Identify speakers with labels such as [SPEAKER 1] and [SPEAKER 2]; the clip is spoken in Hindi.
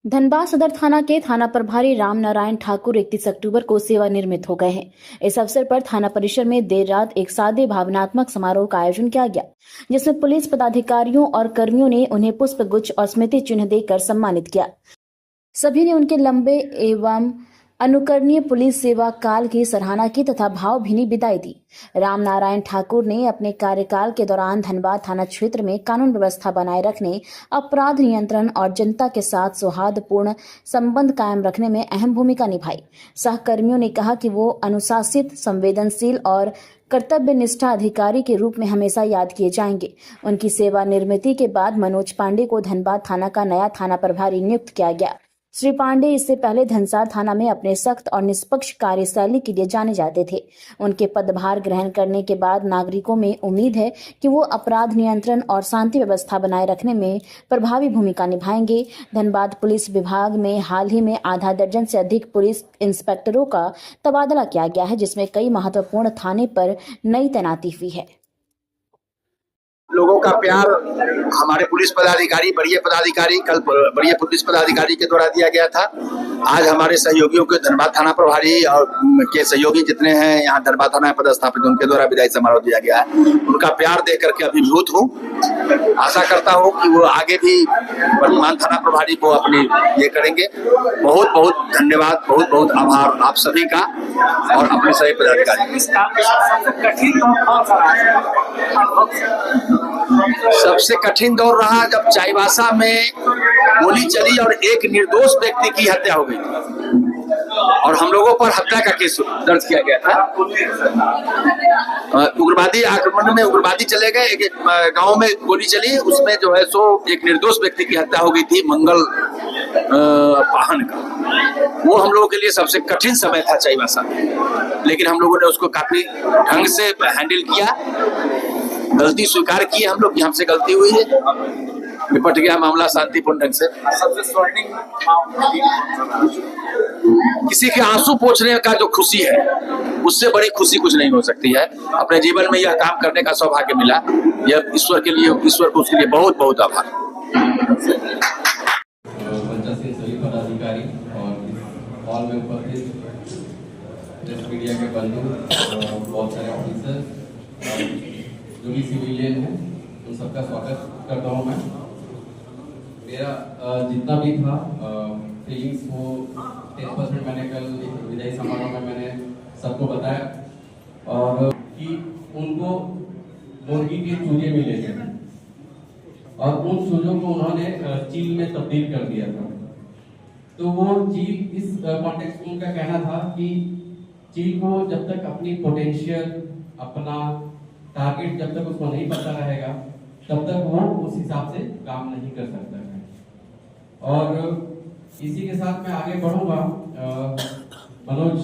[SPEAKER 1] धनबाद सदर थाना के थाना प्रभारी राम नारायण ठाकुर 31 अक्टूबर को सेवानिवृत्त हो गए हैं। इस अवसर पर थाना परिसर में देर रात एक सादे भावनात्मक समारोह का आयोजन किया गया, जिसमें पुलिस पदाधिकारियों और कर्मियों ने उन्हें पुष्प गुच्छ और स्मृति चिन्ह देकर सम्मानित किया। सभी ने उनके लंबे एवं अनुकरणीय पुलिस सेवा काल की सराहना की तथा भावभीनी विदाई दी। राम नारायण ठाकुर ने अपने कार्यकाल के दौरान धनबाद थाना क्षेत्र में कानून व्यवस्था बनाए रखने, अपराध नियंत्रण और जनता के साथ सौहार्दपूर्ण संबंध कायम रखने में अहम भूमिका निभाई। सहकर्मियों ने कहा कि वो अनुशासित, संवेदनशील और कर्तव्यनिष्ठ अधिकारी के रूप में हमेशा याद किए जाएंगे। उनकी सेवानिवृत्ति के बाद मनोज पांडे को धनबाद थाना का नया थाना प्रभारी नियुक्त किया गया। श्री पांडे इससे पहले धनसार थाना में अपने सख्त और निष्पक्ष कार्यशैली के लिए जाने जाते थे। उनके पदभार ग्रहण करने के बाद नागरिकों में उम्मीद है कि वो अपराध नियंत्रण और शांति व्यवस्था बनाए रखने में प्रभावी भूमिका निभाएंगे। धनबाद पुलिस विभाग में हाल ही में आधा दर्जन से अधिक पुलिस इंस्पेक्टरों का तबादला किया गया है, जिसमें कई महत्वपूर्ण थाने पर नई तैनाती हुई है।
[SPEAKER 2] लोगों का प्यार हमारे पुलिस पदाधिकारी, वरीय पदाधिकारी, कल वरीय पुलिस पदाधिकारी के द्वारा दिया गया था। आज हमारे सहयोगियों के धनबाद थाना प्रभारी और के सहयोगी जितने हैं यहाँ धनबाद थाना में पदस्थापित, उनके द्वारा विदाई समारोह दिया गया है। उनका प्यार देख करके अभिभूत हूँ। आशा करता हूँ कि वो आगे भी वर्तमान थाना प्रभारी को अपनी ये करेंगे। बहुत बहुत धन्यवाद, बहुत बहुत आभार आप सभी का और अपने सभी पदाधिकारी। सबसे कठिन दौर रहा जब चाईबासा में गोली चली और एक निर्दोष व्यक्ति की हत्या हो गई और हम लोगों पर हत्या का केस दर्ज किया गया था। उग्रवादी आक्रमण में उग्रवादी चले गए, एक गांव में गोली चली, उसमें जो है सो एक निर्दोष व्यक्ति की हत्या हो गई थी, मंगल पाहन का। वो हम लोगों के लिए सबसे कठिन समय था चाईबासा, लेकिन हम लोगों ने उसको काफी ढंग से हैंडल किया। गलती स्वीकार की है हम लोग कि हमसे गलती हुई है, निपट गया मामला शांतिपूर्ण ढंग से। सबसे स्वर्णिम किसी के आंसू पोंछने का जो खुशी है, उससे बड़ी खुशी कुछ नहीं हो सकती है। अपने जीवन में यह काम करने का सौभाग्य मिला, यह ईश्वर के लिए, ईश्वर को उसके लिए बहुत बहुत आभार।
[SPEAKER 3] सभी पदाधिकारी और हॉल में उपस्थित प्रेस मीडिया के बंधु, बहुत सारे ऑफिसर जो भी सिविलियन हैं, उन सबका स्वागत करता हूँ मैं। मेरा जितना भी था फीलिंग्स वो 10% मैंने कल विदाई समारोह में मैंने सबको बताया और कि उनको मुर्गी के चूजे मिले थे और उन चूजों को उन्होंने चील में तब्दील कर दिया था। तो वो चील, इस कॉन्टेक्स्ट में उनका कहना था कि चील को जब तक अपनी पोटेंशियल, अपना टारगेट जब तक उसको नहीं पता रहेगा, तब तक वो उस हिसाब से काम नहीं कर सकता है। और इसी के साथ मैं आगे बढ़ूंगा। मनोज